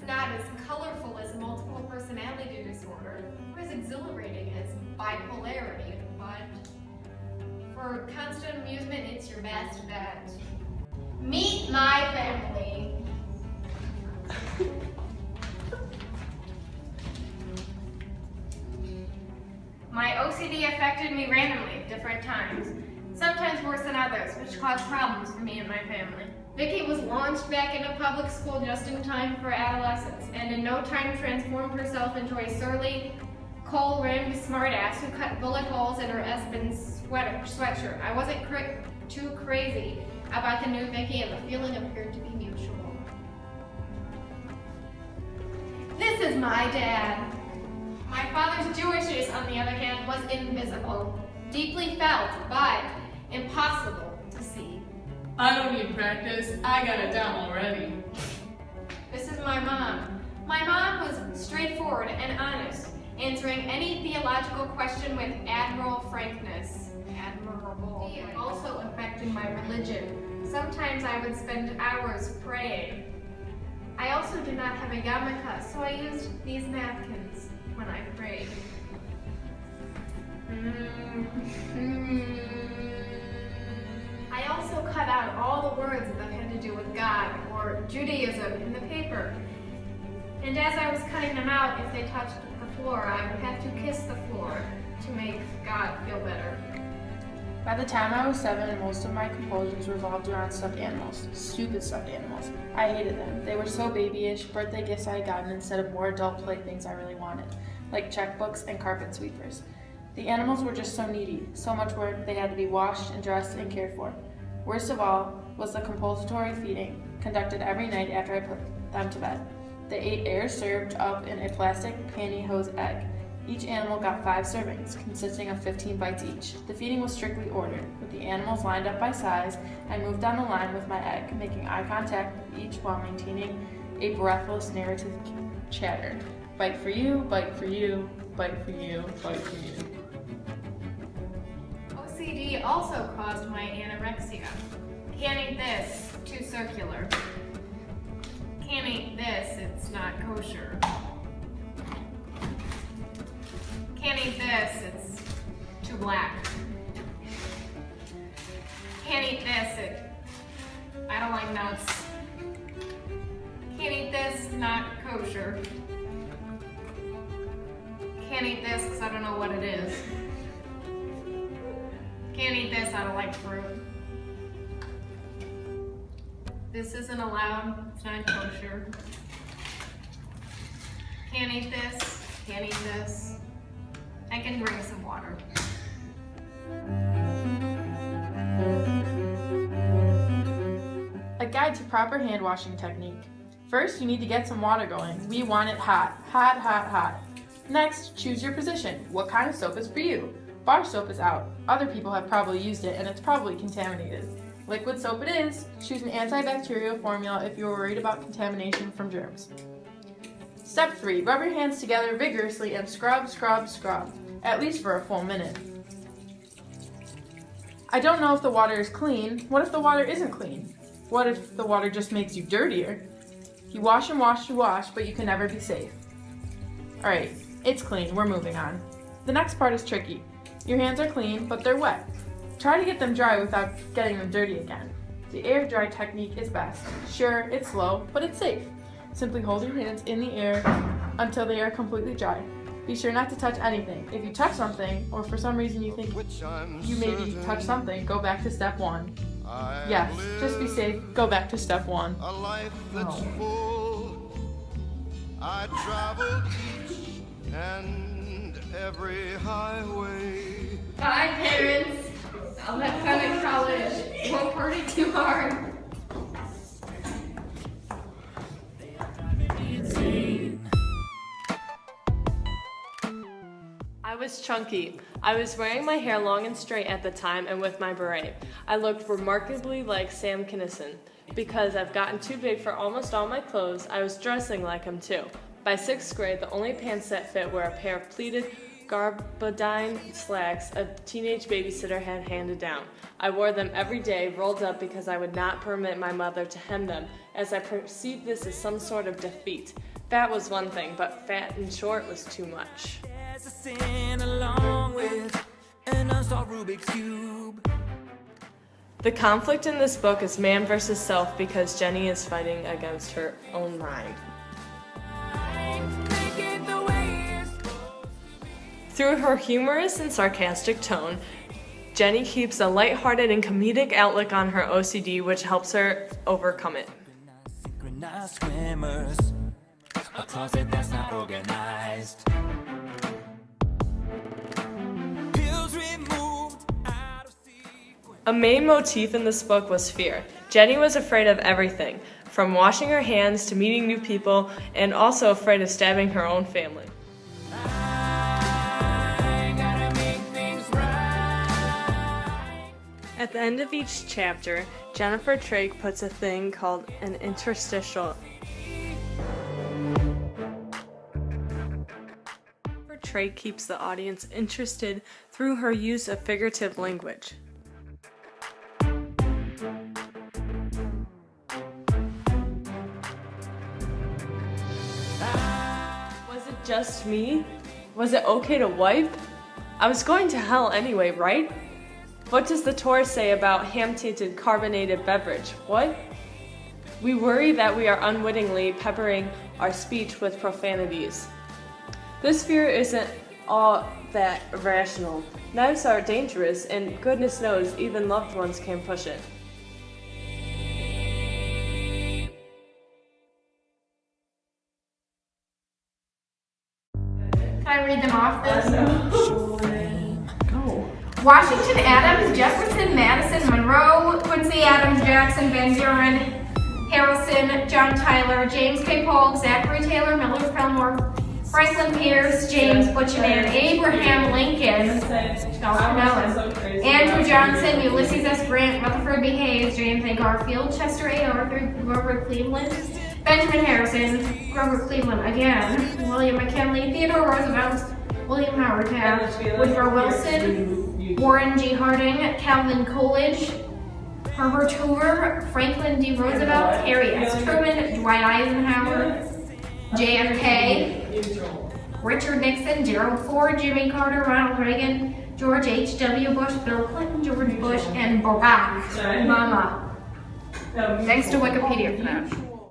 not as colorful as multiple personality disorder or as exhilarating as bipolarity, but for constant amusement, it's your best bet. Meet my family. My OCD affected me randomly at different times, sometimes worse than others, which caused problems for me and my family. Vicky was launched back into public school just in time for adolescence, and in no time transformed herself into a surly, coal-rimmed smartass who cut bullet holes in her Espen's sweatshirt. I wasn't too crazy about the new Vicky, and the feeling appeared to be mutual. This is my dad. My father's Jewishness, on the other hand, was invisible, deeply felt, but impossible to see. I don't need practice. I got it down already. This is my mom. My mom was straightforward and honest, answering any theological question with admirable frankness. Also affecting my religion. Sometimes I would spend hours praying. I also did not have a yarmulke, so I used these napkins when I prayed. I also cut out all the words that had to do with God or Judaism in the paper. And as I was cutting them out, if they touched the floor, I would have to kiss the floor to make God feel better. By the time I was 7, most of my composers revolved around stuffed animals. Stupid stuffed animals. I hated them. They were so babyish, birthday gifts I had gotten instead of more adult playthings I really wanted, like checkbooks and carpet sweepers. The animals were just so needy, so much work, they had to be washed and dressed and cared for. Worst of all was the compulsory feeding, conducted every night after I put them to bed. They ate air served up in a plastic pantyhose egg. Each animal got 5 servings, consisting of 15 bites each. The feeding was strictly ordered, with the animals lined up by size. I moved down the line with my egg, making eye contact with each while maintaining a breathless narrative chatter. Bite for you, bite for you, bite for you, bite for you. OCD also caused my anorexia. Can't eat this, too circular. Can't eat this, it's not kosher. Can't eat this, it's too black. Can't eat this, I don't like nuts. Can't eat this, not kosher. Can't eat this because I don't know what it is. Can't eat this, I don't like fruit. This isn't allowed, it's not kosher. Can't eat this, can't eat this. I can drink some water. A guide to proper hand washing technique. First, you need to get some water going. We want it hot, hot, hot, hot. Next, choose your position. What kind of soap is for you? Bar soap is out. Other people have probably used it and it's probably contaminated. Liquid soap it is. Choose an antibacterial formula if you're worried about contamination from germs. Step 3. Rub your hands together vigorously and scrub, scrub, scrub, at least for a full minute. I don't know if the water is clean. What if the water isn't clean? What if the water just makes you dirtier? You wash and wash and wash, but you can never be safe. Alright, it's clean. We're moving on. The next part is tricky. Your hands are clean, but they're wet. Try to get them dry without getting them dirty again. The air dry technique is best. Sure, it's slow, but it's safe. Simply hold your hands in the air until they are completely dry. Be sure not to touch anything. If you touch something, or for some reason you think you maybe touched something, go back to step 1. Yes, just be safe. Go back to step 1. A life that's full. I traveled each and every highway. Bye, parents. I'll have fun in college. Won't party too hard. I was chunky. I was wearing my hair long and straight at the time and with my beret. I looked remarkably like Sam Kinison. Because I've gotten too big for almost all my clothes, I was dressing like him too. By 6th grade, the only pants that fit were a pair of pleated gabardine slacks a teenage babysitter had handed down. I wore them every day, rolled up because I would not permit my mother to hem them, as I perceived this as some sort of defeat. Fat was one thing, but fat and short was too much. The conflict in this book is man versus self because Jenny is fighting against her own mind. Through her humorous and sarcastic tone, Jenny keeps a lighthearted and comedic outlook on her OCD, which helps her overcome it. A closet that's not organized. Pills removed out of sequence. A main motif in this book was fear. Jenny was afraid of everything, from washing her hands to meeting new people, and also afraid of stabbing her own family. I gotta make things right. At the end of each chapter, Jennifer Trake puts a thing called an interstitial. Trake keeps the audience interested through her use of figurative language. Was it just me? Was it okay to wipe? I was going to hell anyway, right? What does the Torah say about ham-tainted carbonated beverage? What? We worry that we are unwittingly peppering our speech with profanities. This fear isn't all that irrational. Knives are dangerous, and goodness knows even loved ones can push it. Can I read them off this? Go. Washington, Adams, Jefferson, Madison, Monroe, Quincy, Adams, Jackson, Van Buren, Harrison, John Tyler, James K. Polk, Zachary Taylor, Millard Fillmore, Franklin Pierce, James Buchanan, Abraham Lincoln, Andrew Johnson, Ulysses S. Grant, Rutherford B. Hayes, James A. Garfield, Chester A. Arthur, Grover Cleveland, Benjamin Harrison, Grover Cleveland again, William McKinley, Theodore Roosevelt, William Howard Taft, Woodrow Wilson, Warren G. Harding, Calvin Coolidge, Herbert Hoover, Franklin D. Roosevelt, Harry S. Truman, Dwight Eisenhower, JFK, Richard Nixon, Gerald Ford, Jimmy Carter, Ronald Reagan, George H.W. Bush, Bill Clinton, George Bush, and Barack Obama. Thanks to Wikipedia for that.